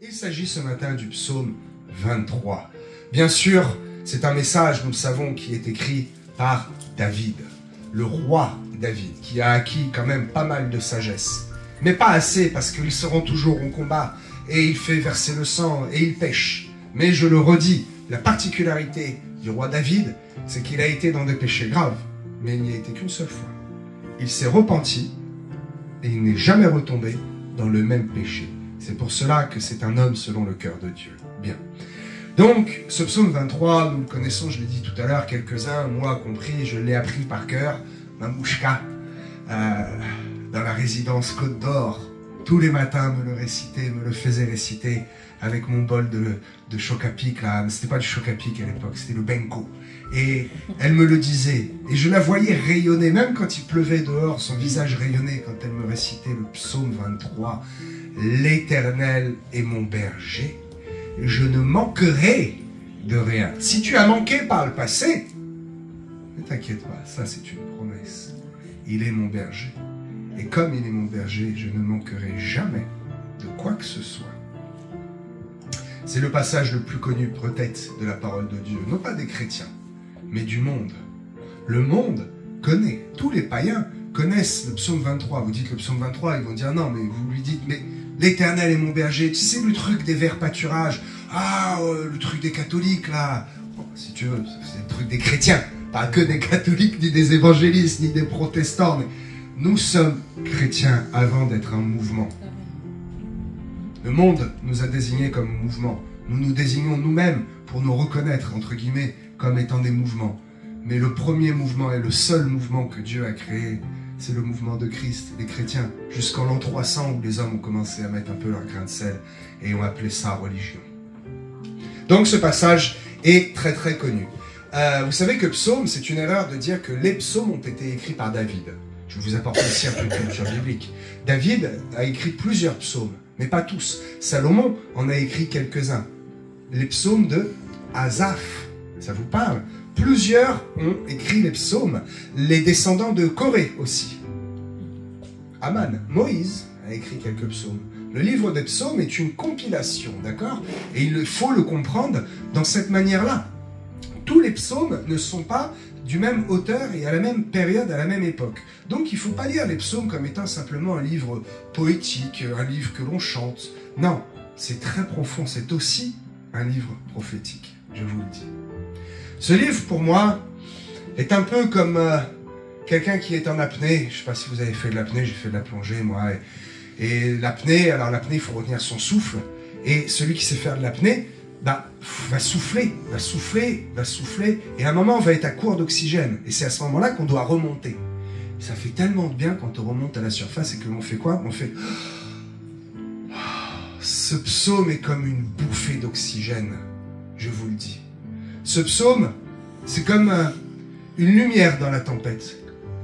Il s'agit ce matin du psaume 23. Bien sûr, c'est un message, nous le savons, qui est écrit par David, le roi David, qui a acquis quand même pas mal de sagesse. Mais pas assez, parce qu'ils seront toujours au combat, et il fait verser le sang, et il pêche. Mais je le redis, la particularité du roi David, c'est qu'il a été dans des péchés graves, mais il n'y a été qu'une seule fois. Il s'est repenti, et il n'est jamais retombé dans le même péché. C'est pour cela que c'est un homme selon le cœur de Dieu. Bien. Donc, ce psaume 23, nous le connaissons, je l'ai dit tout à l'heure, quelques-uns, moi compris, je l'ai appris par cœur, Mamouchka, dans la résidence Côte d'Or, tous les matins me le récitait, me le faisait réciter avec mon bol de choc à pic, là, c'était pas du choc à pic à l'époque, c'était le benko. Et elle me le disait, et je la voyais rayonner, même quand il pleuvait dehors, son visage rayonnait quand elle me récitait le psaume 23. L'Éternel est mon berger, je ne manquerai de rien. Si tu as manqué par le passé, ne t'inquiète pas, ça c'est une promesse. Il est mon berger. Et comme il est mon berger, je ne manquerai jamais de quoi que ce soit. C'est le passage le plus connu peut-être de la parole de Dieu, non pas des chrétiens, mais du monde. Le monde connaît, tous les païens connaissent le psaume 23. Vous dites le psaume 23, ils vont dire non, mais vous lui dites, mais l'Éternel est mon berger. Tu sais, le truc des verts pâturages. Ah, le truc des catholiques, là. Bon, si tu veux, c'est le truc des chrétiens. Pas que des catholiques, ni des évangélistes, ni des protestants. Mais nous sommes chrétiens avant d'être un mouvement. Le monde nous a désignés comme mouvement. Nous nous désignons nous-mêmes pour nous reconnaître, entre guillemets, comme étant des mouvements. Mais le premier mouvement et le seul mouvement que Dieu a créé, c'est le mouvement de Christ, les chrétiens, jusqu'en l'an 300 où les hommes ont commencé à mettre un peu leur grain de sel et ont appelé ça religion. Donc ce passage est très très connu. Vous savez que psaume, c'est une erreur de dire que les psaumes ont été écrits par David. Je vous apporte aussi un peu de culture biblique. David a écrit plusieurs psaumes, mais pas tous. Salomon en a écrit quelques-uns. Les psaumes de Asaph, ça vous parle? Plusieurs ont écrit les psaumes, les descendants de Corée aussi. Aman, Moïse a écrit quelques psaumes. Le livre des psaumes est une compilation, d'accord? Et il faut le comprendre dans cette manière-là. Tous les psaumes ne sont pas du même auteur et à la même période, à la même époque. Donc il ne faut pas lire les psaumes comme étant simplement un livre poétique, un livre que l'on chante. Non, c'est très profond, c'est aussi un livre prophétique, je vous le dis. Ce livre, pour moi, est un peu comme quelqu'un qui est en apnée. Je ne sais pas si vous avez fait de l'apnée, j'ai fait de la plongée, moi. Et l'apnée, alors l'apnée, il faut retenir son souffle. Et celui qui sait faire de l'apnée, va souffler. Et à un moment, on va être à court d'oxygène. Et c'est à ce moment-là qu'on doit remonter. Et ça fait tellement de bien quand on remonte à la surface et que l'on fait quoi? On fait... Ce psaume est comme une bouffée d'oxygène, je vous le dis. Ce psaume, c'est comme une lumière dans la tempête,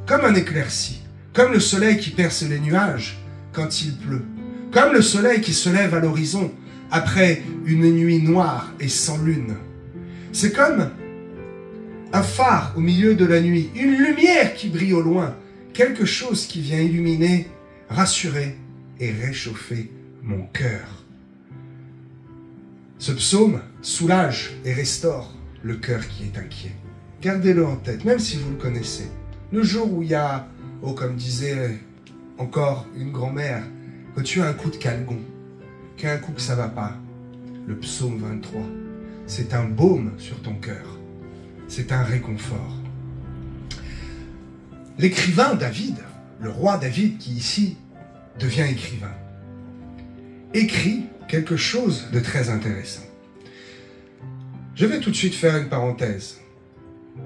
comme un éclairci, comme le soleil qui perce les nuages quand il pleut, comme le soleil qui se lève à l'horizon après une nuit noire et sans lune. C'est comme un phare au milieu de la nuit, une lumière qui brille au loin, quelque chose qui vient illuminer, rassurer et réchauffer mon cœur. Ce psaume soulage et restaure le cœur qui est inquiet. Gardez-le en tête, même si vous le connaissez. Le jour où il y a, comme disait encore une grand-mère, que tu as un coup de calgon, qu'il y a un coup que ça ne va pas, le psaume 23, c'est un baume sur ton cœur. C'est un réconfort. L'écrivain David, le roi David qui ici devient écrivain, écrit quelque chose de très intéressant. Je vais tout de suite faire une parenthèse.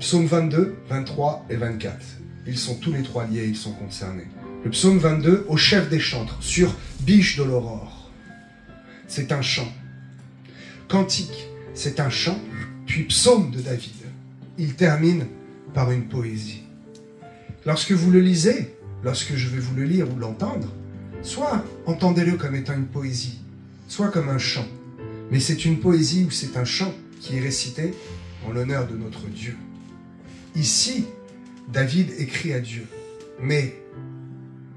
Psaume 22, 23 et 24. Ils sont tous les trois liés, ils sont concernés. Le psaume 22, au chef des chantres, sur Biche de l'aurore. C'est un chant. Cantique, c'est un chant, puis psaume de David. Il termine par une poésie. Lorsque vous le lisez, lorsque je vais vous le lire ou l'entendre, soit entendez-le comme étant une poésie, soit comme un chant. Mais c'est une poésie ou c'est un chant qui est récité en l'honneur de notre Dieu. Ici, David écrit à Dieu, mais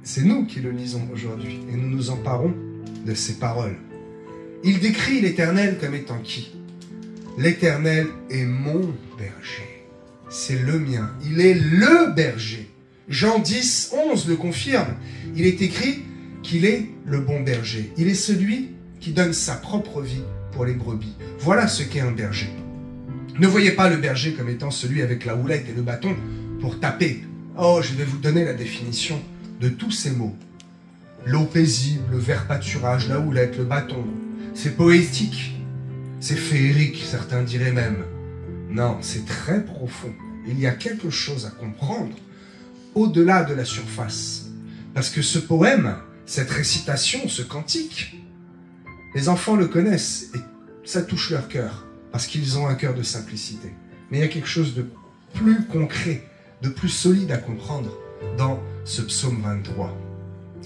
c'est nous qui le lisons aujourd'hui et nous nous emparons de ces paroles. Il décrit l'Éternel comme étant qui? L'Éternel est mon berger. C'est le mien. Il est le berger. Jean 10, 11 le confirme. Il est écrit qu'il est le bon berger. Il est celui qui donne sa propre vie pour les brebis. Voilà ce qu'est un berger. Ne voyez pas le berger comme étant celui avec la houlette et le bâton pour taper. Oh, je vais vous donner la définition de tous ces mots. L'eau paisible, le vert pâturage, la houlette, le bâton. C'est poétique. C'est féerique, certains diraient même. Non, c'est très profond. Il y a quelque chose à comprendre au-delà de la surface. Parce que ce poème, cette récitation, ce cantique, les enfants le connaissent et ça touche leur cœur, parce qu'ils ont un cœur de simplicité. Mais il y a quelque chose de plus concret, de plus solide à comprendre dans ce psaume 23.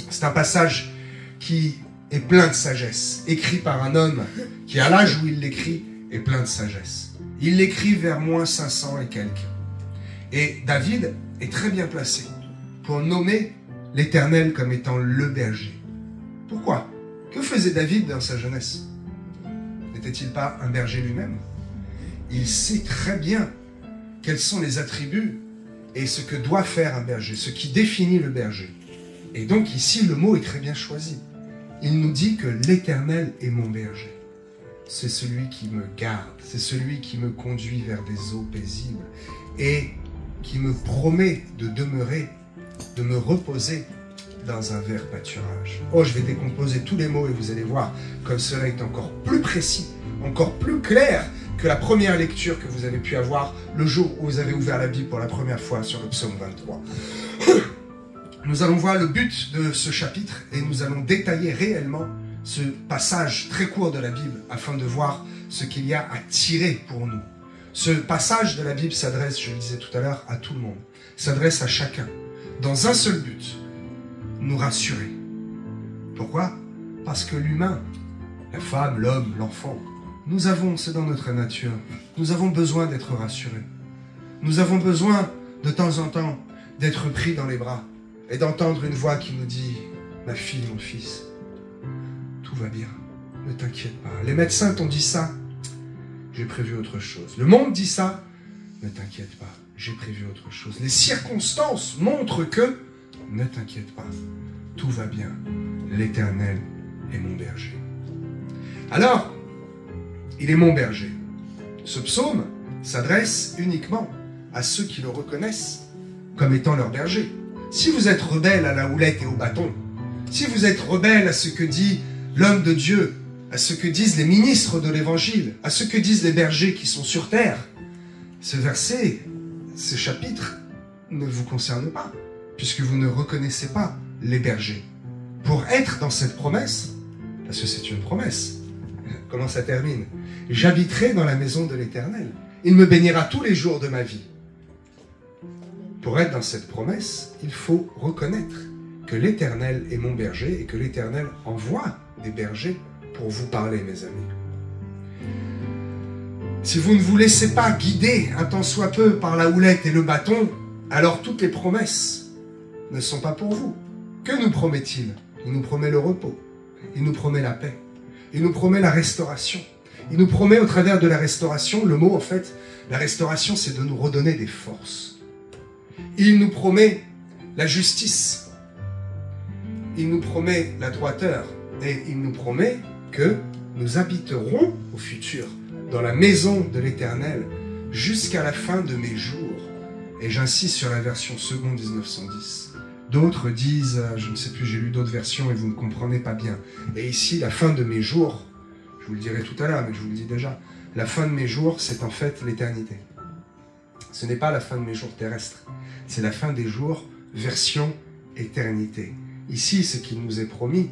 C'est un passage qui est plein de sagesse, écrit par un homme qui, à l'âge où il l'écrit, est plein de sagesse. Il l'écrit vers moins 500 et quelques. Et David est très bien placé pour nommer l'Éternel comme étant le berger. Pourquoi? Que faisait David dans sa jeunesse? N'était-il pas un berger lui-même? Il sait très bien quels sont les attributs et ce que doit faire un berger, ce qui définit le berger. Et donc ici, le mot est très bien choisi. Il nous dit que l'Éternel est mon berger. C'est celui qui me garde, c'est celui qui me conduit vers des eaux paisibles et qui me promet de demeurer, de me reposer dans un vert pâturage. Oh, je vais décomposer tous les mots et vous allez voir comme cela est encore plus précis, encore plus clair que la première lecture que vous avez pu avoir le jour où vous avez ouvert la Bible pour la première fois sur le psaume 23. Nous allons voir le but de ce chapitre et nous allons détailler réellement ce passage très court de la Bible afin de voir ce qu'il y a à tirer pour nous. Ce passage de la Bible s'adresse, je le disais tout à l'heure, à tout le monde, s'adresse à chacun, dans un seul but, nous rassurer. Pourquoi? Parce que l'humain, la femme, l'homme, l'enfant, nous avons, c'est dans notre nature, nous avons besoin d'être rassurés. Nous avons besoin, de temps en temps, d'être pris dans les bras et d'entendre une voix qui nous dit « Ma fille, mon fils, tout va bien, ne t'inquiète pas. » Les médecins t'ont dit ça, j'ai prévu autre chose. Le monde dit ça, ne t'inquiète pas, j'ai prévu autre chose. Les circonstances montrent que, ne t'inquiète pas, tout va bien, l'Éternel est mon berger. Alors, il est mon berger. Ce psaume s'adresse uniquement à ceux qui le reconnaissent comme étant leur berger. Si vous êtes rebelle à la houlette et au bâton, si vous êtes rebelle à ce que dit l'homme de Dieu, à ce que disent les ministres de l'Évangile, à ce que disent les bergers qui sont sur terre, ce verset, ce chapitre ne vous concerne pas, puisque vous ne reconnaissez pas les bergers. Pour être dans cette promesse, parce que c'est une promesse, comment ça termine? J'habiterai dans la maison de l'Éternel. Il me bénira tous les jours de ma vie. Pour être dans cette promesse, il faut reconnaître que l'Éternel est mon berger et que l'Éternel envoie des bergers pour vous parler, mes amis. Si vous ne vous laissez pas guider un tant soit peu par la houlette et le bâton, alors toutes les promesses ne sont pas pour vous. Que nous promet-il? Il nous promet le repos, il nous promet la paix, il nous promet la restauration. Il nous promet au travers de la restauration, le mot en fait, la restauration c'est de nous redonner des forces. Il nous promet la justice, il nous promet la droiteur et il nous promet que nous habiterons au futur dans la maison de l'Éternel jusqu'à la fin de mes jours. Et j'insiste sur la version seconde 1910. D'autres disent, je ne sais plus, j'ai lu d'autres versions et vous ne comprenez pas bien. Et ici, la fin de mes jours, je vous le dirai tout à l'heure, mais je vous le dis déjà, la fin de mes jours, c'est en fait l'éternité. Ce n'est pas la fin de mes jours terrestres, c'est la fin des jours, version éternité. Ici, ce qui nous est promis,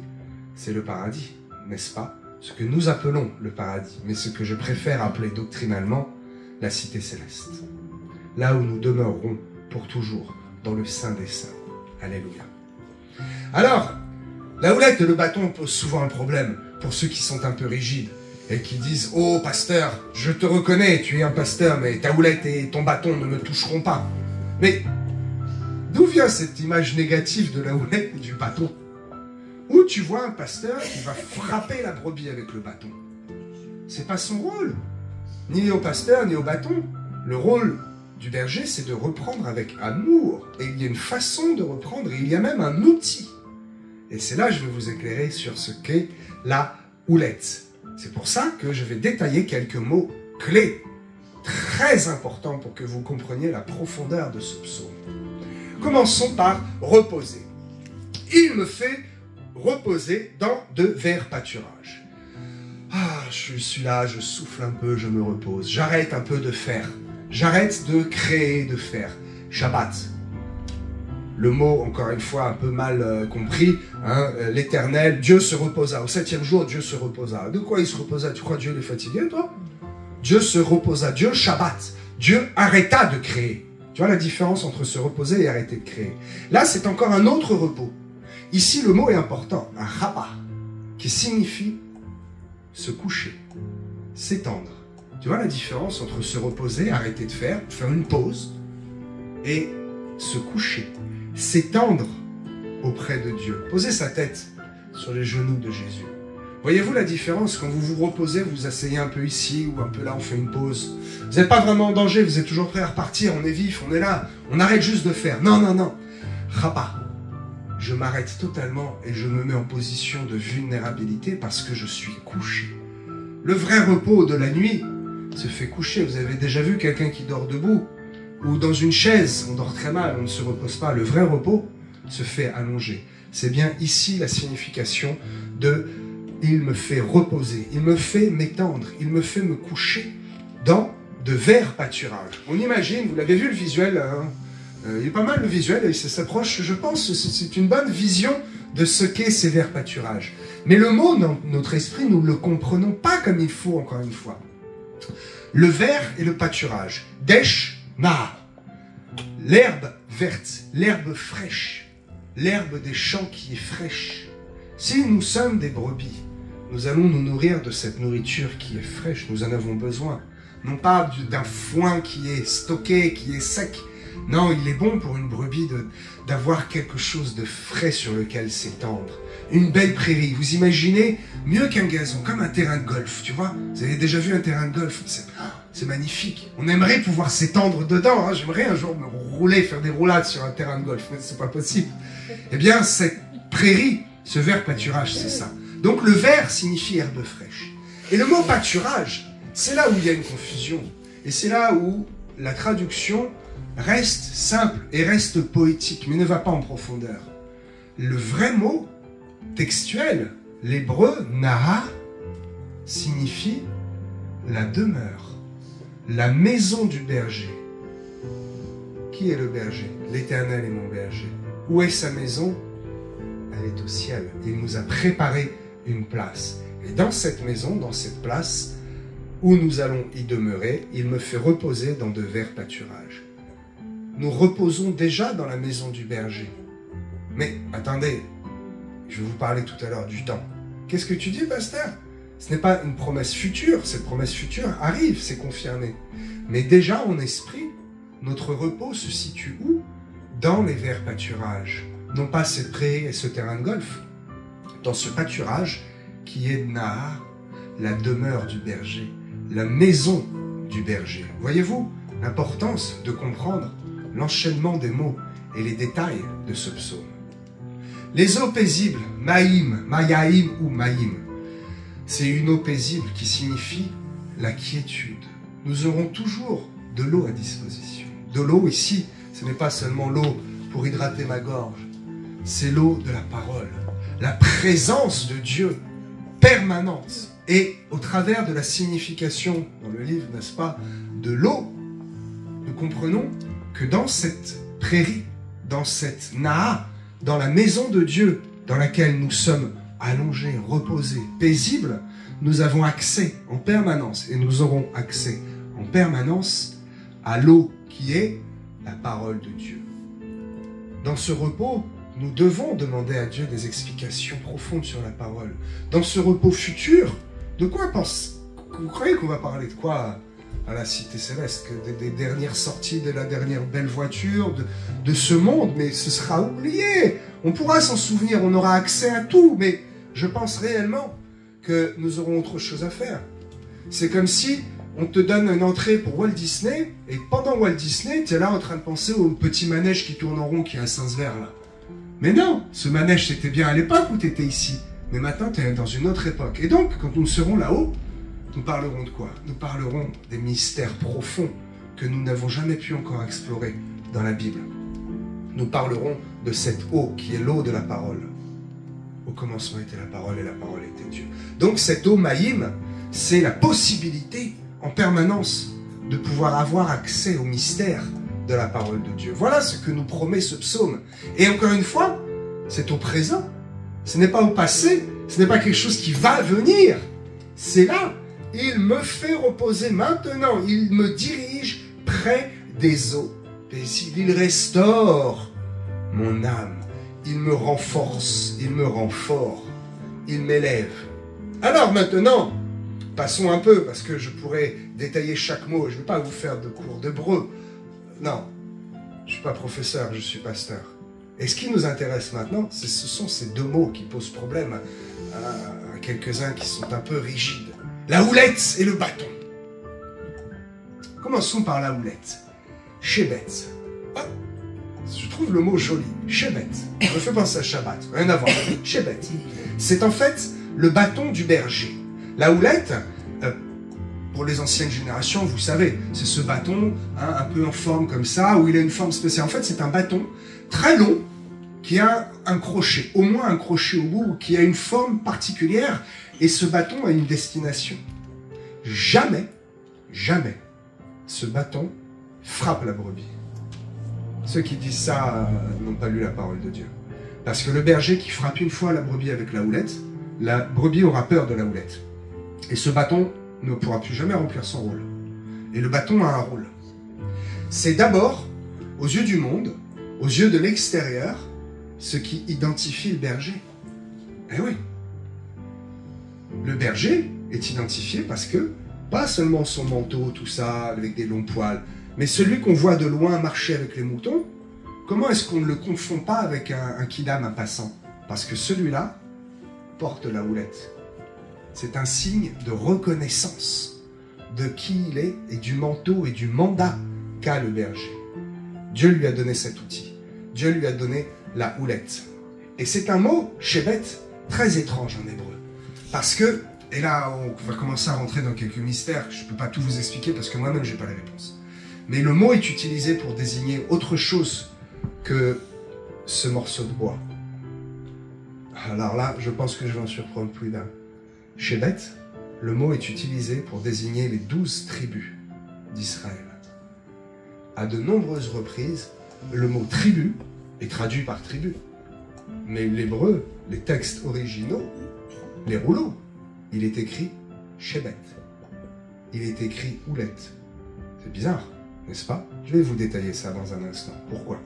c'est le paradis, n'est-ce pas? Ce que nous appelons le paradis, mais ce que je préfère appeler doctrinalement la cité céleste. Là où nous demeurerons pour toujours, dans le sein des saints. Alléluia. Alors, la houlette et le bâton posent souvent un problème pour ceux qui sont un peu rigides et qui disent « Oh, pasteur, je te reconnais, tu es un pasteur, mais ta houlette et ton bâton ne me toucheront pas. » Mais d'où vient cette image négative de la houlette et du bâton? Où tu vois un pasteur qui va frapper la brebis avec le bâton. C'est pas son rôle. Ni au pasteur, ni au bâton. Le rôle du berger, c'est de reprendre avec amour. Et il y a une façon de reprendre, et il y a même un outil. Et c'est là que je vais vous éclairer sur ce qu'est la houlette. C'est pour ça que je vais détailler quelques mots clés, très importants pour que vous compreniez la profondeur de ce psaume. Commençons par reposer. Il me fait reposer dans de verts pâturages. Ah, je suis là, je souffle un peu, je me repose. J'arrête un peu de faire. J'arrête de créer, de faire. Shabbat. Le mot, encore une fois, un peu mal compris. Hein, l'Éternel, Dieu se reposa. Au 7e jour, Dieu se reposa. De quoi il se reposa? Tu crois que Dieu est fatigué, toi? Dieu se reposa. Dieu Shabbat. Dieu arrêta de créer. Tu vois la différence entre se reposer et arrêter de créer. Là, c'est encore un autre repos. Ici, le mot est important. Un chapa, qui signifie se coucher, s'étendre. Tu vois la différence entre se reposer, arrêter de faire une pause, et se coucher, s'étendre auprès de Dieu. Poser sa tête sur les genoux de Jésus. Voyez-vous la différence? Quand vous vous reposez, vous vous asseyez un peu ici ou un peu là, on fait une pause. Vous n'êtes pas vraiment en danger, vous êtes toujours prêt à repartir, on est vif, on est là, on arrête juste de faire. Non, non, non. Chapa. Je m'arrête totalement et je me mets en position de vulnérabilité parce que je suis couché. Le vrai repos de la nuit se fait coucher. Vous avez déjà vu quelqu'un qui dort debout ou dans une chaise, on dort très mal, on ne se repose pas. Le vrai repos se fait allongé. C'est bien ici la signification de « il me fait reposer », il me fait m'étendre, il me fait me coucher dans de verts pâturages. On imagine, vous l'avez vu le visuel, hein, il est pas mal le visuel, et ça s'approche, je pense, c'est une bonne vision de ce qu'est ces verts pâturages. Mais le mot, dans notre esprit, nous ne le comprenons pas comme il faut, encore une fois. Le vert et le pâturage. Desh, na. L'herbe verte, l'herbe fraîche, l'herbe des champs qui est fraîche. Si nous sommes des brebis, nous allons nous nourrir de cette nourriture qui est fraîche, nous en avons besoin. Non pas d'un foin qui est stocké, qui est sec. Non, il est bon pour une brebis d'avoir quelque chose de frais sur lequel s'étendre. Une belle prairie. Vous imaginez mieux qu'un gazon, comme un terrain de golf, tu vois? Vous avez déjà vu un terrain de golf? C'est magnifique. On aimerait pouvoir s'étendre dedans. Hein. J'aimerais un jour me rouler, faire des roulades sur un terrain de golf, mais c'est pas possible. Eh bien, cette prairie, ce vert pâturage, c'est ça. Donc le vert signifie herbe fraîche. Et le mot pâturage, c'est là où il y a une confusion. Et c'est là où la traduction reste simple et reste poétique, mais ne va pas en profondeur. Le vrai mot textuel, l'hébreu naha, signifie la demeure, la maison du berger. Qui est le berger? L'Éternel est mon berger. Où est sa maison? Elle est au ciel. Il nous a préparé une place. Et dans cette maison, dans cette place où nous allons y demeurer, il me fait reposer dans de verts pâturages. Nous reposons déjà dans la maison du berger. Mais attendez, je vais vous parler tout à l'heure du temps. Qu'est-ce que tu dis, pasteur? Ce n'est pas une promesse future. Cette promesse future arrive, c'est confirmé. Mais déjà en esprit, notre repos se situe où? Dans les verts pâturages. Non pas cette prairie et ce terrain de golf. Dans ce pâturage qui est Nahar, la demeure du berger, la maison du berger. Voyez-vous l'importance de comprendre l'enchaînement des mots et les détails de ce psaume. Les eaux paisibles, maïm, mayaïm ou maïm, c'est une eau paisible qui signifie la quiétude. Nous aurons toujours de l'eau à disposition. De l'eau ici, ce n'est pas seulement l'eau pour hydrater ma gorge, c'est l'eau de la parole, la présence de Dieu permanente. Et au travers de la signification dans le livre, n'est-ce pas, de l'eau, nous comprenons que dans cette prairie, dans cette Naha, dans la maison de Dieu, dans laquelle nous sommes allongés, reposés, paisibles, nous avons accès en permanence, et nous aurons accès en permanence à l'eau qui est la parole de Dieu. Dans ce repos, nous devons demander à Dieu des explications profondes sur la parole. Dans ce repos futur, de quoi vous croyez qu'on va parler de quoi à la Cité Céleste? Des dernières sorties, de la dernière belle voiture, de ce monde, mais ce sera oublié. On pourra s'en souvenir, on aura accès à tout, mais je pense réellement que nous aurons autre chose à faire. C'est comme si on te donne une entrée pour Walt Disney, et pendant Walt Disney, tu es là en train de penser au petit manège qui tourne en rond qui est à Saint-Sever, là. Mais non, ce manège, c'était bien à l'époque où tu étais ici. Mais maintenant, tu es dans une autre époque. Et donc, quand nous serons là-haut, nous parlerons de quoi? Nous parlerons des mystères profonds que nous n'avons jamais pu encore explorer dans la Bible. Nous parlerons de cette eau qui est l'eau de la parole. Au commencement était la parole et la parole était Dieu. Donc cette eau Maïm, c'est la possibilité en permanence de pouvoir avoir accès au mystère de la parole de Dieu. Voilà ce que nous promet ce psaume. Et encore une fois, c'est au présent. Ce n'est pas au passé, ce n'est pas quelque chose qui va venir. C'est là. Il me fait reposer maintenant. Il me dirige près des eaux paisibles. Il restaure mon âme. Il me renforce. Il me rend fort. Il m'élève. Alors maintenant, passons un peu, parce que je pourrais détailler chaque mot. Je ne vais pas vous faire de cours d'hébreu. Non, je ne suis pas professeur, je suis pasteur. Et ce qui nous intéresse maintenant, ce sont ces deux mots qui posent problème à quelques-uns qui sont un peu rigides. La houlette et le bâton. Commençons par la houlette. Shébet. Oh, je trouve le mot joli. Shébet. Me fait penser à Shabbat. Rien à voir. Shébet. C'est en fait le bâton du berger. La houlette, pour les anciennes générations, vous savez, c'est ce bâton un peu en forme comme ça, où il a une forme spéciale. En fait, c'est un bâton très long qui a un crochet, au moins un crochet au bout, qui a une forme particulière, et ce bâton a une destination. Jamais, jamais, ce bâton frappe la brebis. Ceux qui disent ça n'ont pas lu la parole de Dieu. Parce que le berger qui frappe une fois la brebis avec la brebis aura peur de la houlette. Et ce bâton ne pourra plus jamais remplir son rôle. Et le bâton a un rôle. C'est d'abord, aux yeux du monde, aux yeux de l'extérieur, ce qui identifie le berger. Eh oui. Le berger est identifié parce que, pas seulement son manteau, tout ça, avec des longs poils, mais celui qu'on voit de loin marcher avec les moutons, comment est-ce qu'on ne le confond pas avec un kidam, un passant? Parce que celui-là porte la houlette. C'est un signe de reconnaissance de qui il est et du manteau et du mandat qu'a le berger. Dieu lui a donné cet outil. Dieu lui a donné la houlette. Et c'est un mot, shébet, très étrange en hébreu. Parce que, et là on va commencer à rentrer dans quelques mystères, je ne peux pas tout vous expliquer parce que moi-même je n'ai pas la réponse. Mais le mot est utilisé pour désigner autre chose que ce morceau de bois. Alors là, je pense que je vais en surprendre plus d'un. Shébet, le mot est utilisé pour désigner les 12 tribus d'Israël. À de nombreuses reprises, le mot tribu est traduit par tribu. Mais l'hébreu, les textes originaux, les rouleaux, il est écrit Shébet. Il est écrit houlette. C'est bizarre, n'est-ce pas? Je vais vous détailler ça dans un instant. Pourquoi?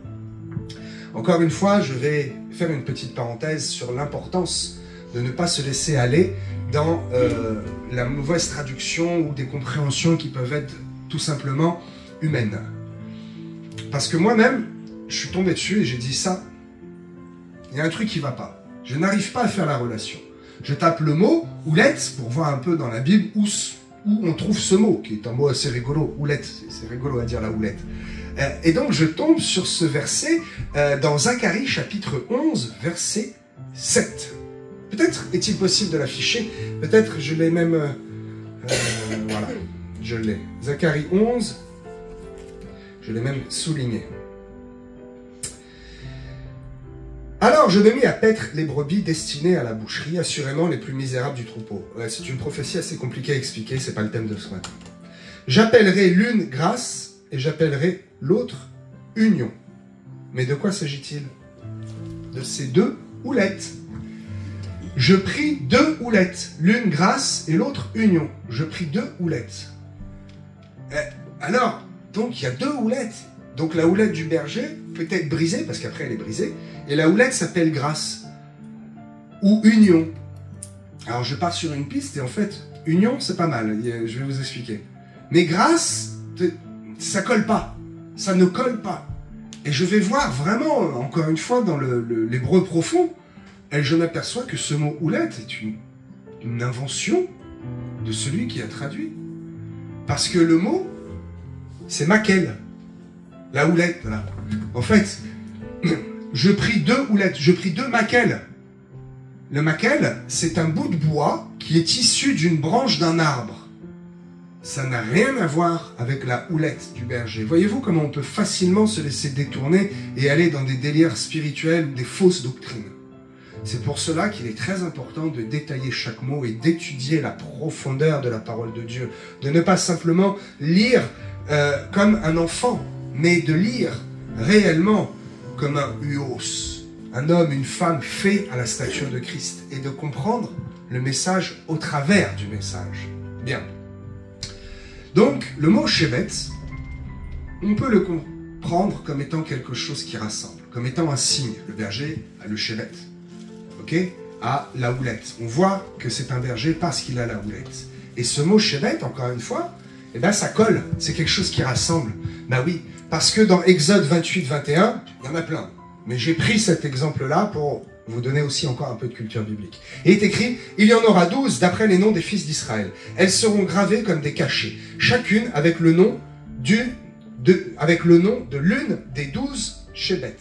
Encore une fois, je vais faire une petite parenthèse sur l'importance de ne pas se laisser aller dans la mauvaise traduction ou des compréhensions qui peuvent être tout simplement humaines. Parce que moi-même, je suis tombé dessus et j'ai dit ça, il y a un truc qui ne va pas. Je n'arrive pas à faire la relation. Je tape le mot « houlette » pour voir un peu dans la Bible où on trouve ce mot, qui est un mot assez rigolo, « houlette », c'est rigolo à dire la houlette. Et donc je tombe sur ce verset dans Zacharie chapitre 11, verset 7. Peut-être est-il possible de l'afficher, peut-être je l'ai même... voilà, je l'ai. Zacharie 11, je l'ai même souligné. Alors je me mis à paître les brebis destinées à la boucherie, assurément les plus misérables du troupeau. Ouais, c'est une prophétie assez compliquée à expliquer, c'est pas le thème de ce matin. J'appellerai l'une grâce et j'appellerai l'autre union. Mais de quoi s'agit-il? De ces deux houlettes. Je pris deux houlettes, l'une grâce et l'autre union. Je pris deux houlettes. Alors, donc il y a deux houlettes. Donc la houlette du berger peut être brisée, parce qu'après elle est brisée, et la houlette s'appelle grâce, ou union. Alors je pars sur une piste, et en fait, union c'est pas mal, je vais vous expliquer. Mais grâce, ça colle pas, ça ne colle pas. Et je vais voir vraiment, encore une fois, dans l'hébreu profond, et je m'aperçois que ce mot houlette est une invention de celui qui a traduit. Parce que le mot, c'est maquel. La houlette, là. En fait, je pris 2 houlettes, je pris 2 maquelles. Le maquel, c'est un bout de bois qui est issu d'une branche d'un arbre. Ça n'a rien à voir avec la houlette du berger. Voyez-vous comment on peut facilement se laisser détourner et aller dans des délires spirituels ou des fausses doctrines. C'est pour cela qu'il est très important de détailler chaque mot et d'étudier la profondeur de la parole de Dieu. De ne pas simplement lire comme un enfant, mais de lire réellement comme un huos, un homme, une femme fait à la stature de Christ, et de comprendre le message au travers du message. Bien. Donc, le mot Shevet, on peut le comprendre comme étant quelque chose qui rassemble, comme étant un signe. Le berger a le Shevet. À la houlette. On voit que c'est un berger parce qu'il a la houlette. Et ce mot Shevet, encore une fois, eh ben, ça colle. C'est quelque chose qui rassemble. Ben oui, parce que dans Exode 28, 21, il y en a plein. Mais j'ai pris cet exemple-là pour vous donner aussi encore un peu de culture biblique. Il est écrit, il y en aura 12 d'après les noms des fils d'Israël. Elles seront gravées comme des cachets, chacune avec le nom de l'une des 12 Shevet.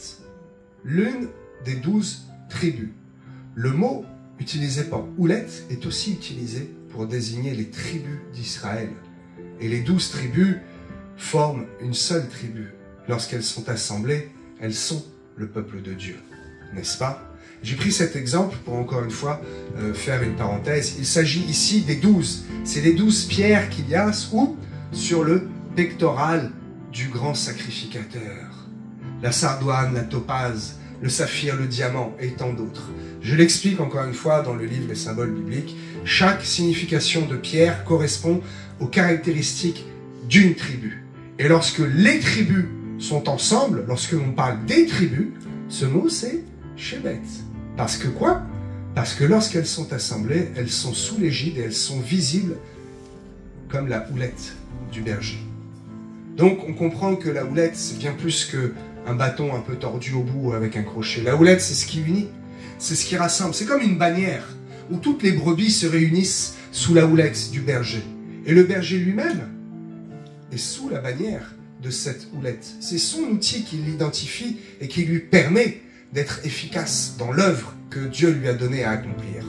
L'une des 12 tribus. Le mot utilisé par houlette est aussi utilisé pour désigner les tribus d'Israël. Et les 12 tribus forment une seule tribu. Lorsqu'elles sont assemblées, elles sont le peuple de Dieu. N'est-ce pas? J'ai pris cet exemple pour encore une fois faire une parenthèse. Il s'agit ici des 12. C'est les 12 pierres qu'il y a sur le pectoral du grand sacrificateur. La sardoine, la topaze, le saphir, le diamant et tant d'autres. Je l'explique encore une fois dans le livre Les symboles bibliques. Chaque signification de pierre correspond aux caractéristiques d'une tribu. Et lorsque les tribus sont ensemble, lorsque l'on parle des tribus, ce mot c'est Shevet. Parce que quoi? Parce que lorsqu'elles sont assemblées, elles sont sous l'égide et elles sont visibles comme la houlette du berger. Donc on comprend que la houlette c'est bien plus que un bâton un peu tordu au bout avec un crochet. La houlette, c'est ce qui unit, c'est ce qui rassemble. C'est comme une bannière où toutes les brebis se réunissent sous la houlette du berger. Et le berger lui-même est sous la bannière de cette houlette. C'est son outil qui l'identifie et qui lui permet d'être efficace dans l'œuvre que Dieu lui a donnée à accomplir.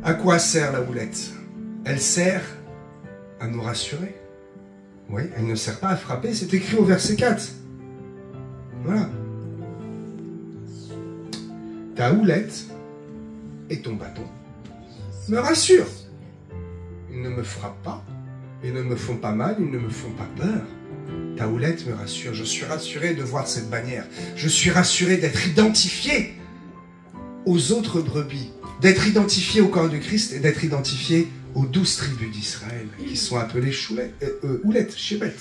À quoi sert la houlette? Elle sert à nous rassurer. Oui, elle ne sert pas à frapper, c'est écrit au verset 4. Voilà. Ta houlette et ton bâton me rassurent. Ils ne me frappent pas, ils ne me font pas mal, ils ne me font pas peur. Ta houlette me rassure, je suis rassuré de voir cette bannière. Je suis rassuré d'être identifié aux autres brebis, d'être identifié au corps de Christ et d'être identifié aux 12 tribus d'Israël, qui sont appelées houlettes, Shevet.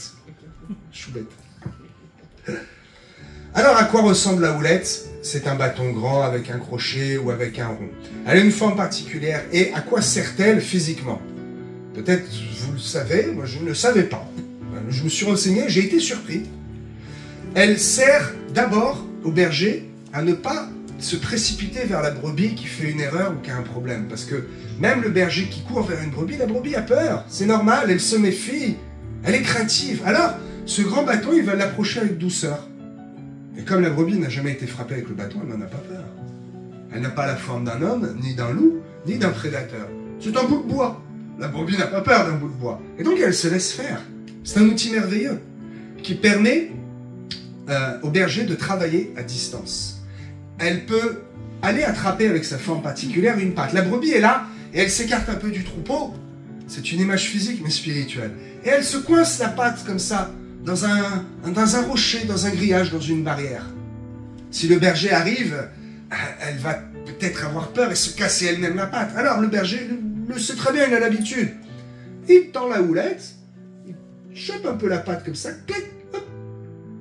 Alors, à quoi ressemble la houlette? C'est un bâton grand avec un crochet ou avec un rond. Elle a une forme particulière. Et à quoi sert-elle physiquement? Peut-être vous le savez, moi je ne le savais pas. Je me suis renseigné, j'ai été surpris. Elle sert d'abord au berger à ne pas se précipiter vers la brebis qui fait une erreur ou qui a un problème. Parce que même le berger qui court vers une brebis, la brebis a peur. C'est normal, elle se méfie, elle est craintive. Alors, ce grand bâton, il va l'approcher avec douceur. Et comme la brebis n'a jamais été frappée avec le bâton, elle n'en a pas peur. Elle n'a pas la forme d'un homme, ni d'un loup, ni d'un prédateur. C'est un bout de bois. La brebis n'a pas peur d'un bout de bois. Et donc, elle se laisse faire. C'est un outil merveilleux qui permet au berger de travailler à distance. Elle peut aller attraper avec sa forme particulière une patte. La brebis est là et elle s'écarte un peu du troupeau. C'est une image physique mais spirituelle. Et elle se coince la patte comme ça dans un rocher, dans un grillage, dans une barrière. Si le berger arrive, elle va peut-être avoir peur et se casser elle-même la patte. Alors le berger le sait très bien, il a l'habitude. Il tend la houlette, il chope un peu la patte comme ça, clic, hop,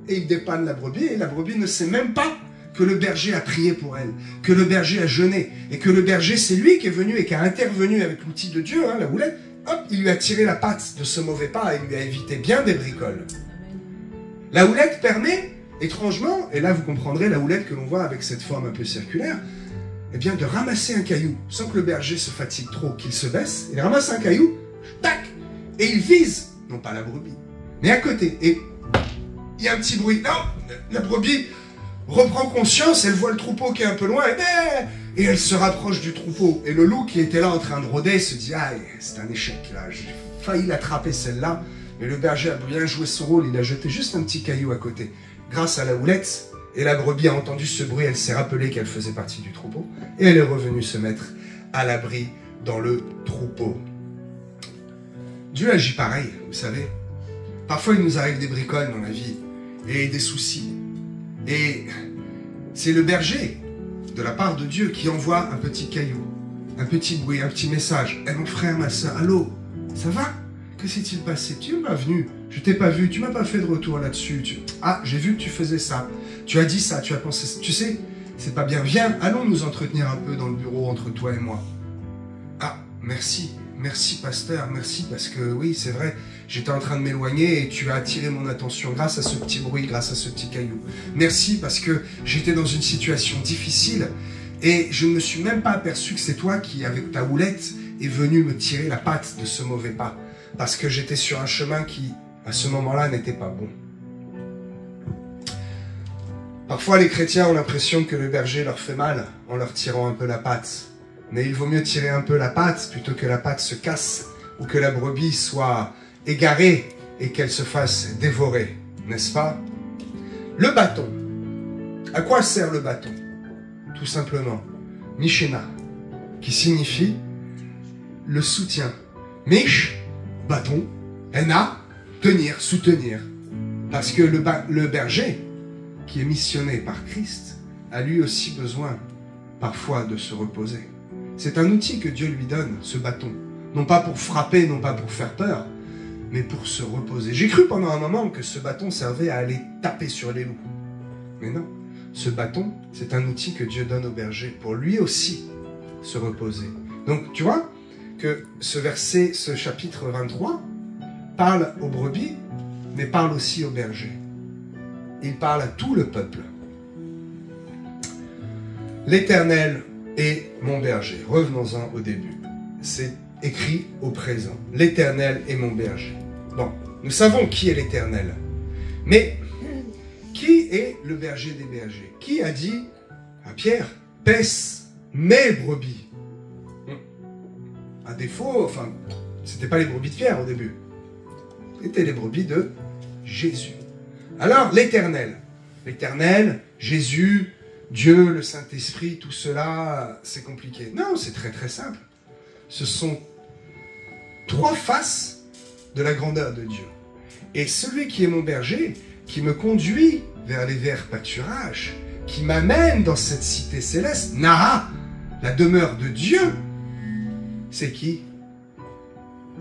et il dépanne la brebis et la brebis ne sait même pas que le berger a prié pour elle, que le berger a jeûné, et que le berger, c'est lui qui est venu et qui a intervenu avec l'outil de Dieu, hein, la houlette, hop, il lui a tiré la patte de ce mauvais pas et lui a évité bien des bricoles. La houlette permet, étrangement, et là vous comprendrez la houlette que l'on voit avec cette forme un peu circulaire, eh bien de ramasser un caillou, sans que le berger se fatigue trop, qu'il se baisse, il ramasse un caillou, tac, et il vise, non pas la brebis, mais à côté, et il y a un petit bruit, non, la brebis reprend conscience, elle voit le troupeau qui est un peu loin, et elle se rapproche du troupeau, et le loup qui était là en train de rôder se dit, ah, c'est un échec, là, j'ai failli l'attraper celle-là, mais le berger a bien joué son rôle, il a jeté juste un petit caillou à côté, grâce à la houlette. Et la brebis a entendu ce bruit, elle s'est rappelée qu'elle faisait partie du troupeau, et elle est revenue se mettre à l'abri dans le troupeau. Dieu agit pareil, vous savez. Parfois, il nous arrive des bricoles dans la vie, et des soucis. Et c'est le berger, de la part de Dieu, qui envoie un petit caillou, un petit bruit, un petit message. Eh mon frère, ma soeur, allô, ça va? Que s'est-il passé? Tu n'es pas venu, je t'ai pas vu, tu m'as pas fait de retour là-dessus. Ah, j'ai vu que tu faisais ça, tu as dit ça, tu as pensé ça. Tu sais, c'est pas bien. Viens, allons nous entretenir un peu dans le bureau entre toi et moi. Ah, merci, merci pasteur, merci parce que oui, c'est vrai, j'étais en train de m'éloigner et tu as attiré mon attention grâce à ce petit bruit, grâce à ce petit caillou. Merci parce que j'étais dans une situation difficile et je ne me suis même pas aperçu que c'est toi qui, avec ta houlette, est venu me tirer la patte de ce mauvais pas. Parce que j'étais sur un chemin qui, à ce moment-là, n'était pas bon. Parfois, les chrétiens ont l'impression que le berger leur fait mal en leur tirant un peu la patte. Mais il vaut mieux tirer un peu la patte plutôt que la patte se casse ou que la brebis soit égarée et qu'elle se fasse dévorer, n'est-ce pas? Le bâton. À quoi sert le bâton? Tout simplement, Mishena, qui signifie le soutien. Mish, bâton, Ena, tenir, soutenir. Parce que le berger, qui est missionné par Christ, a lui aussi besoin, parfois, de se reposer. C'est un outil que Dieu lui donne, ce bâton. Non pas pour frapper, non pas pour faire peur, mais pour se reposer. J'ai cru pendant un moment que ce bâton servait à aller taper sur les loups. Mais non, ce bâton, c'est un outil que Dieu donne au berger pour lui aussi se reposer. Donc, tu vois que ce verset, ce chapitre 23, parle aux brebis, mais parle aussi aux bergers. Il parle à tout le peuple. L'Éternel est mon berger. Revenons-en au début. C'est écrit au présent. L'Éternel est mon berger. Bon, nous savons qui est l'Éternel. Mais qui est le berger des bergers? Qui a dit à Pierre, paisse mes brebis? À défaut, enfin, c'était pas les brebis de Pierre au début. C'était les brebis de Jésus. Alors, l'Éternel. L'Éternel, Jésus, Dieu, le Saint-Esprit, tout cela, c'est compliqué. Non, c'est très très simple. Ce sont trois faces de la grandeur de Dieu. Et celui qui est mon berger, qui me conduit vers les verts pâturages, qui m'amène dans cette cité céleste, Naha, la demeure de Dieu, c'est qui?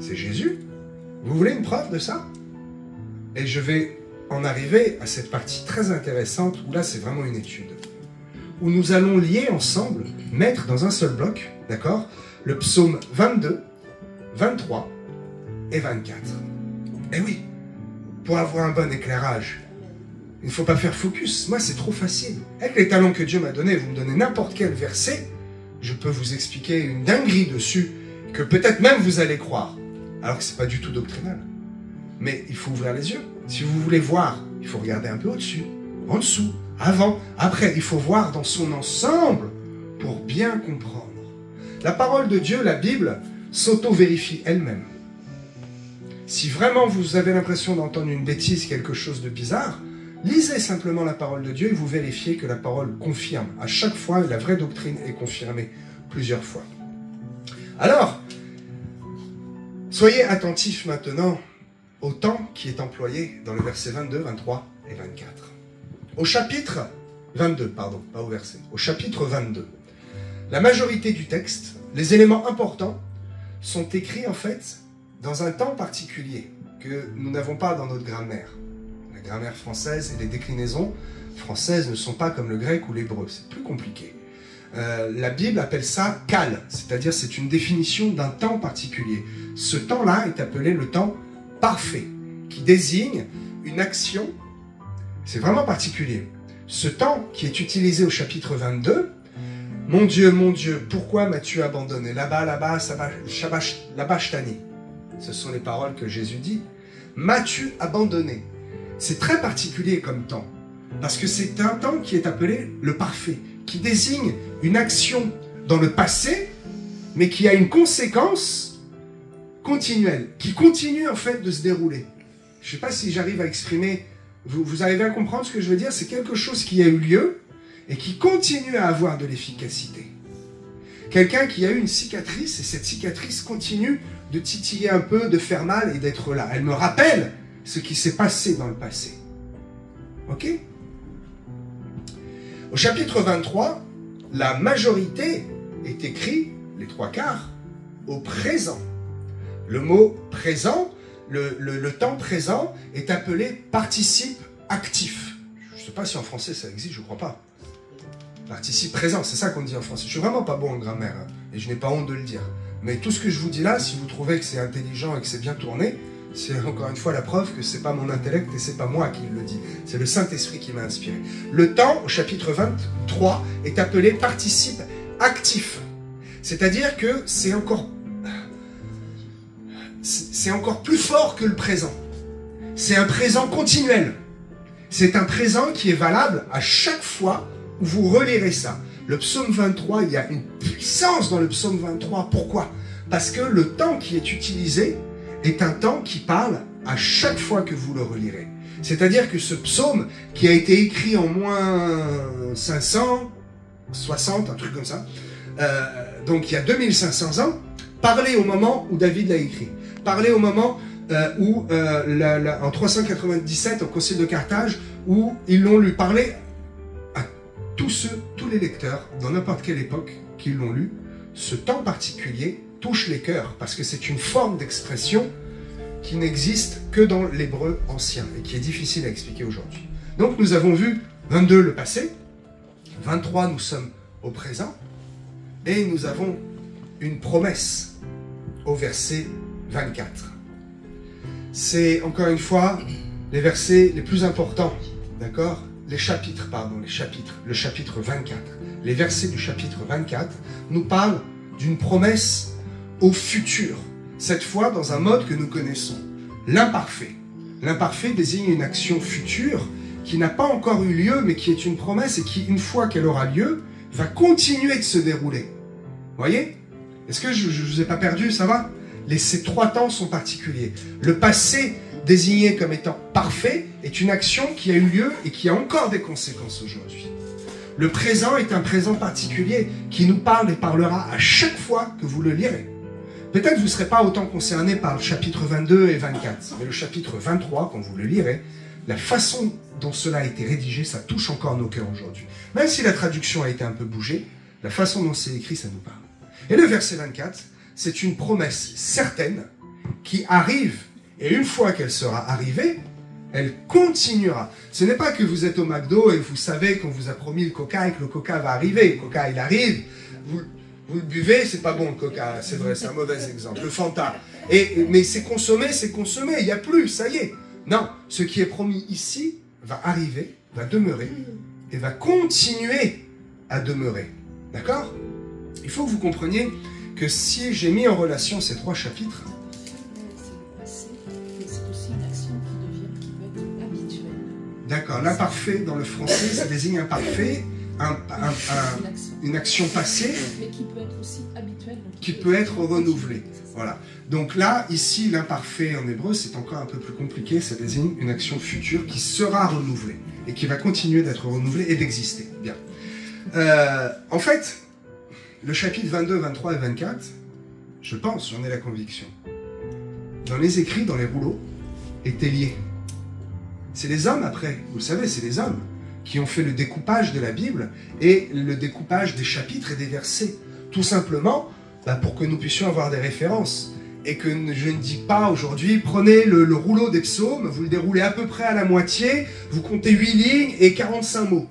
C'est Jésus. Vous voulez une preuve de ça? Et je vais en arriver à cette partie très intéressante, où là c'est vraiment une étude, où nous allons lier ensemble, mettre dans un seul bloc, d'accord, le psaume 22, 23 et 24. Et oui, pour avoir un bon éclairage, il ne faut pas faire focus. Moi, c'est trop facile. Avec les talents que Dieu m'a donnés, vous me donnez n'importe quel verset, je peux vous expliquer une dinguerie dessus, que peut-être même vous allez croire, alors que ce n'est pas du tout doctrinal. Mais il faut ouvrir les yeux. Si vous voulez voir, il faut regarder un peu au-dessus, en dessous, avant, après. Il faut voir dans son ensemble pour bien comprendre. La parole de Dieu, la Bible, s'auto-vérifie elle-même. Si vraiment vous avez l'impression d'entendre une bêtise, quelque chose de bizarre, lisez simplement la parole de Dieu et vous vérifiez que la parole confirme. À chaque fois, la vraie doctrine est confirmée plusieurs fois. Alors, soyez attentifs maintenant au temps qui est employé dans le verset 22, 23 et 24. Au chapitre 22, pardon, pas au verset, au chapitre 22, la majorité du texte, les éléments importants, sont écrits en fait dans un temps particulier que nous n'avons pas dans notre grammaire. La grammaire française et les déclinaisons françaises ne sont pas comme le grec ou l'hébreu, c'est plus compliqué. La Bible appelle ça « kal », c'est-à-dire c'est une définition d'un temps particulier. Ce temps-là est appelé le temps parfait, qui désigne une action C'est vraiment particulier. Ce temps qui est utilisé au chapitre 22, mon Dieu, pourquoi m'as-tu abandonné? Là-bas, Labashtani. Ce sont les paroles que Jésus dit. M'as-tu abandonné? C'est très particulier comme temps, parce que c'est un temps qui est appelé le parfait, qui désigne une action dans le passé, mais qui a une conséquence continuelle, qui continue en fait de se dérouler. Je ne sais pas si j'arrive à exprimer, vous arrivez à comprendre ce que je veux dire? C'est quelque chose qui a eu lieu et qui continue à avoir de l'efficacité. Quelqu'un qui a eu une cicatrice, et cette cicatrice continue de titiller un peu, de faire mal et d'être là. Elle me rappelle ce qui s'est passé dans le passé. Ok? Au chapitre 23, la majorité est écrite, les trois quarts, au présent. Le mot présent, le temps présent est appelé participe actif. Je ne sais pas si en français ça existe, je ne crois pas. Participe présent, c'est ça qu'on dit en français. Je suis vraiment pas bon en grammaire, hein, et je n'ai pas honte de le dire. Mais tout ce que je vous dis là, si vous trouvez que c'est intelligent et que c'est bien tourné, c'est encore une fois la preuve que c'est pas mon intellect et c'est pas moi qui le dis. C'est le Saint-Esprit qui m'a inspiré. Le temps, au chapitre 23, est appelé participe actif. C'est-à-dire que c'est encore plus fort que le présent. C'est un présent continuel. C'est un présent qui est valable à chaque fois où vous relirez ça. Le psaume 23, il y a une puissance dans le psaume 23. Pourquoi? Parce que le temps qui est utilisé est un temps qui parle à chaque fois que vous le relirez. C'est-à-dire que ce psaume, qui a été écrit en moins 560, un truc comme ça, donc il y a 2500 ans, parlait au moment où David l'a écrit. Parlait au moment où, en 397, au concile de Carthage, où ils l'ont lu. Parlait à tous les lecteurs, dans n'importe quelle époque, qui l'ont lu. Ce temps particulier touche les cœurs, parce que c'est une forme d'expression qui n'existe que dans l'hébreu ancien, et qui est difficile à expliquer aujourd'hui. Donc nous avons vu 22 le passé, 23 nous sommes au présent, et nous avons une promesse au verset 24. C'est encore une fois les versets les plus importants, d'accord? Le chapitre 24. Les versets du chapitre 24 nous parlent d'une promesse au futur, cette fois dans un mode que nous connaissons, l'imparfait. L'imparfait désigne une action future qui n'a pas encore eu lieu, mais qui est une promesse et qui, une fois qu'elle aura lieu, va continuer de se dérouler. Vous voyez? Est-ce que je ne vous ai pas perdu, ça va? Ces trois temps sont particuliers. Le passé, désigné comme étant parfait, est une action qui a eu lieu et qui a encore des conséquences aujourd'hui. Le présent est un présent particulier qui nous parle et parlera à chaque fois que vous le lirez. Peut-être que vous ne serez pas autant concerné par le chapitre 22 et 24, mais le chapitre 23, quand vous le lirez, la façon dont cela a été rédigé, ça touche encore nos cœurs aujourd'hui. Même si la traduction a été un peu bougée, la façon dont c'est écrit, ça nous parle. Et le verset 24, c'est une promesse certaine qui arrive, et une fois qu'elle sera arrivée, elle continuera. Ce n'est pas que vous êtes au McDo et vous savez qu'on vous a promis le coca et que le coca va arriver. Le coca, il arrive, vous le buvez, c'est pas bon le coca, c'est vrai, c'est un mauvais exemple. Le Fanta. Mais c'est consommé, il n'y a plus, ça y est. Non, ce qui est promis ici va arriver, va demeurer, et va continuer à demeurer. D'accord? Il faut que vous compreniez que si j'ai mis en relation ces trois chapitres, d'accord, l'imparfait dans le français, ça désigne un parfait, une action passée, mais qui peut être aussi habituelle, qui peut être renouvelée. Voilà. Donc là, ici, l'imparfait en hébreu, c'est encore un peu plus compliqué, ça désigne une action future qui sera renouvelée et qui va continuer d'être renouvelée et d'exister. Bien. En fait, le chapitre 22, 23 et 24, je pense, j'en ai la conviction, dans les écrits, dans les rouleaux, étaient liés. C'est les hommes après, vous le savez, c'est les hommes qui ont fait le découpage de la Bible et le découpage des chapitres et des versets. Tout simplement pour que nous puissions avoir des références. Et que je ne dis pas aujourd'hui, prenez le rouleau des psaumes, vous le déroulez à peu près à la moitié, vous comptez 8 lignes et 45 mots.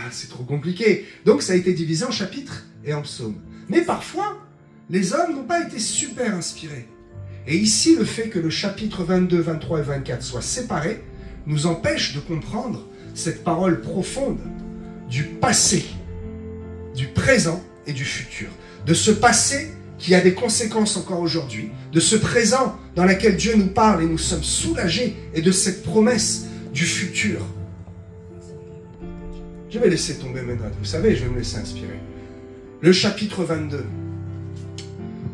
C'est trop compliqué. Donc ça a été divisé en chapitres et en psaumes. Mais parfois, les hommes n'ont pas été super inspirés. Et ici, le fait que le chapitre 22, 23 et 24 soient séparés nous empêche de comprendre cette parole profonde du passé, du présent et du futur. De ce passé qui a des conséquences encore aujourd'hui, de ce présent dans lequel Dieu nous parle et nous sommes soulagés, et de cette promesse du futur. Je vais laisser tomber mes notes, vous savez, je vais me laisser inspirer. Le chapitre 22.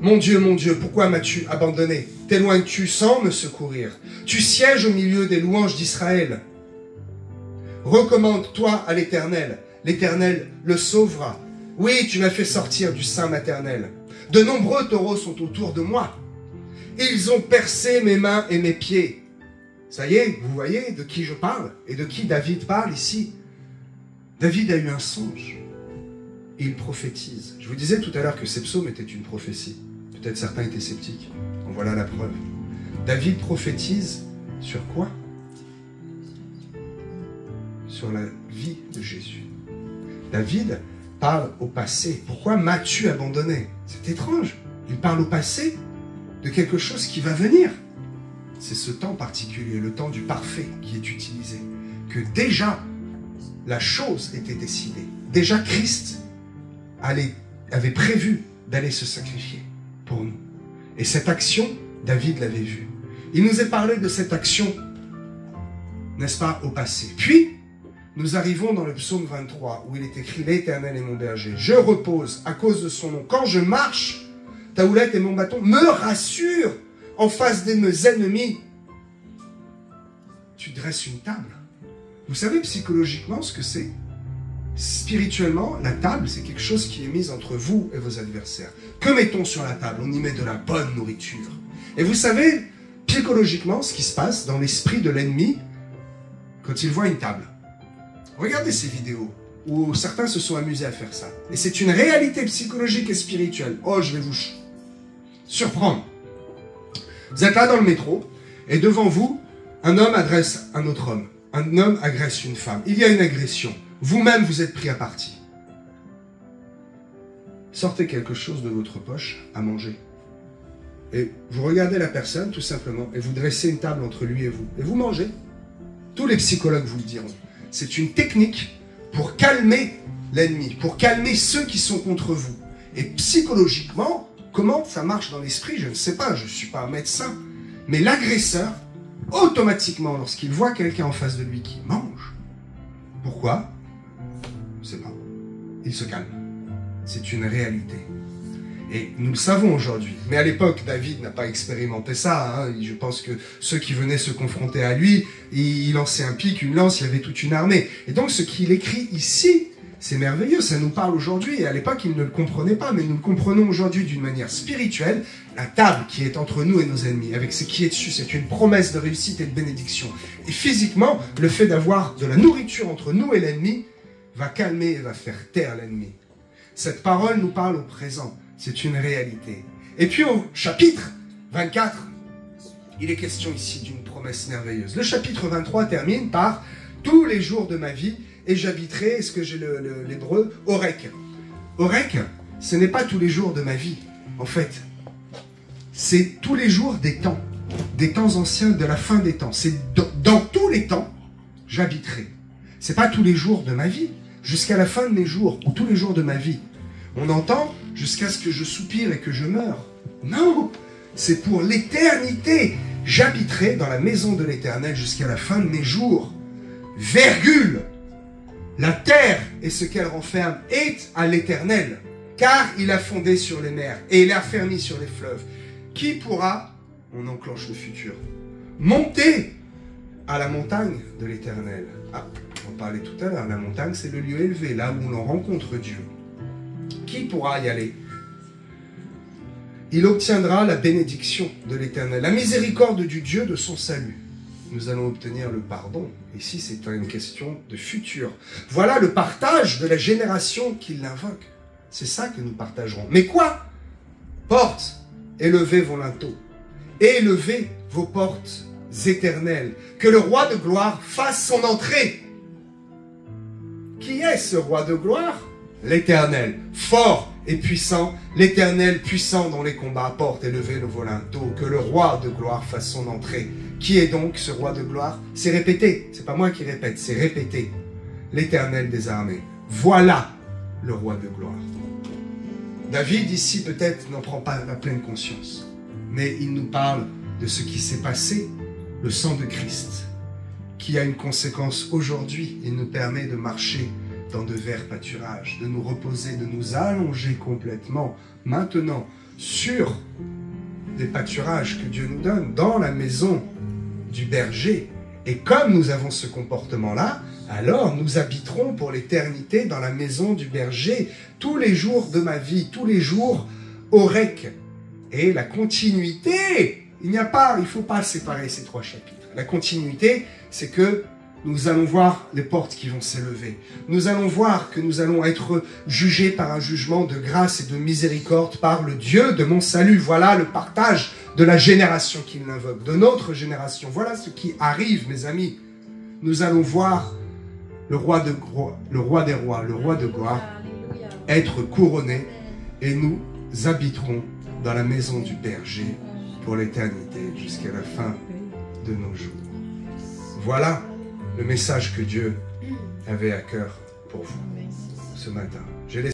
Mon Dieu, pourquoi m'as-tu abandonné? T'éloignes-tu sans me secourir? Tu sièges au milieu des louanges d'Israël. Recommande-toi à l'Éternel. L'Éternel le sauvera. Oui, tu m'as fait sortir du sein maternel. De nombreux taureaux sont autour de moi. Ils ont percé mes mains et mes pieds. Ça y est, vous voyez de qui je parle et de qui David parle ici. David a eu un songe. Il prophétise. Je vous disais tout à l'heure que ces psaumes étaient une prophétie. Peut-être certains étaient sceptiques. En voilà la preuve. David prophétise sur quoi? Sur la vie de Jésus. David parle au passé. Pourquoi m'as-tu abandonné? C'est étrange. Il parle au passé de quelque chose qui va venir. C'est ce temps particulier, le temps du parfait qui est utilisé. Que déjà, la chose était décidée. Déjà, Christ avait prévu d'aller se sacrifier pour nous. Et cette action, David l'avait vue. Il nous est parlé de cette action, n'est-ce pas, au passé. Puis, nous arrivons dans le psaume 23, où il est écrit « L'Éternel est mon berger. Je repose à cause de son nom. Quand je marche, ta houlette et mon bâton me rassurent en face de mes ennemis. » Tu dresses une table. Vous savez psychologiquement ce que c'est? Spirituellement, la table, c'est quelque chose qui est mis entre vous et vos adversaires. Que mettons sur la table? On y met de la bonne nourriture. Et vous savez, psychologiquement, ce qui se passe dans l'esprit de l'ennemi quand il voit une table. Regardez ces vidéos où certains se sont amusés à faire ça. Et c'est une réalité psychologique et spirituelle. Oh, je vais vous surprendre. Vous êtes là dans le métro, et devant vous, un homme adresse un autre homme. Un homme agresse une femme. Il y a une agression. Vous-même, vous êtes pris à partie. Sortez quelque chose de votre poche à manger. Et vous regardez la personne, tout simplement, et vous dressez une table entre lui et vous. Et vous mangez. Tous les psychologues vous le diront. C'est une technique pour calmer l'ennemi, pour calmer ceux qui sont contre vous. Et psychologiquement, comment ça marche dans l'esprit, je ne sais pas, je ne suis pas un médecin. Mais l'agresseur, automatiquement, lorsqu'il voit quelqu'un en face de lui qui mange, pourquoi? Je ne sais pas. Il se calme. C'est une réalité. Et nous le savons aujourd'hui. Mais à l'époque, David n'a pas expérimenté ça. Hein. Je pense que ceux qui venaient se confronter à lui, il lançait un pic, une lance, il y avait toute une armée. Et donc ce qu'il écrit ici, c'est merveilleux, ça nous parle aujourd'hui. Et à l'époque, il ne le comprenait pas, mais nous le comprenons aujourd'hui d'une manière spirituelle. La table qui est entre nous et nos ennemis, avec ce qui est dessus, c'est une promesse de réussite et de bénédiction. Et physiquement, le fait d'avoir de la nourriture entre nous et l'ennemi va calmer et va faire taire l'ennemi. Cette parole nous parle au présent. C'est une réalité. Et puis au chapitre 24, il est question ici d'une promesse merveilleuse. Le chapitre 23 termine par « Tous les jours de ma vie, et j'habiterai », est-ce que j'ai l'hébreu, « Orek ». Orek, ce n'est pas tous les jours de ma vie. En fait, c'est tous les jours des temps anciens, de la fin des temps. C'est dans tous les temps, j'habiterai. C'est pas tous les jours de ma vie, jusqu'à la fin de mes jours, ou tous les jours de ma vie. On entend jusqu'à ce que je soupire et que je meure. Non, c'est pour l'éternité. J'habiterai dans la maison de l'Éternel jusqu'à la fin de mes jours. Virgule. La terre et ce qu'elle renferme est à l'Éternel, car il a fondé sur les mers et il a fermé sur les fleuves. Qui pourra, on enclenche le futur, monter à la montagne de l'Éternel? Ah, on parlait tout à l'heure, la montagne c'est le lieu élevé, là où l'on rencontre Dieu. Qui pourra y aller? Il obtiendra la bénédiction de l'Éternel, la miséricorde du Dieu de son salut. Nous allons obtenir le pardon. Ici, c'est une question de futur. Voilà le partage de la génération qui l'invoque. C'est ça que nous partagerons. Mais quoi? Portes, élevez vos linteaux. Élevez vos portes éternelles. Que le roi de gloire fasse son entrée. Qui est ce roi de gloire? L'Éternel, fort et puissant, l'Éternel puissant dans les combats, porte élevé le volanteau, que le roi de gloire fasse son entrée. Qui est donc ce roi de gloire? C'est répété, c'est pas moi qui répète, c'est répété. L'Éternel des armées, voilà le roi de gloire. David ici peut-être n'en prend pas la pleine conscience, mais il nous parle de ce qui s'est passé, le sang de Christ, qui a une conséquence aujourd'hui et nous permet de marcher dans de verts pâturages, de nous reposer, de nous allonger complètement maintenant sur des pâturages que Dieu nous donne dans la maison du berger. Et comme nous avons ce comportement-là, alors nous habiterons pour l'éternité dans la maison du berger tous les jours de ma vie, tous les jours au REC. Et la continuité, il ne faut pas séparer ces trois chapitres. La continuité, c'est que nous allons voir les portes qui vont s'élever. Nous allons voir que nous allons être jugés par un jugement de grâce et de miséricorde par le Dieu de mon salut. Voilà le partage de la génération qu'il invoque, de notre génération. Voilà ce qui arrive, mes amis. Nous allons voir le roi des rois, le roi de gloire, être couronné et nous habiterons dans la maison du berger pour l'éternité jusqu'à la fin de nos jours. Voilà le message que Dieu avait à cœur pour vous ce matin.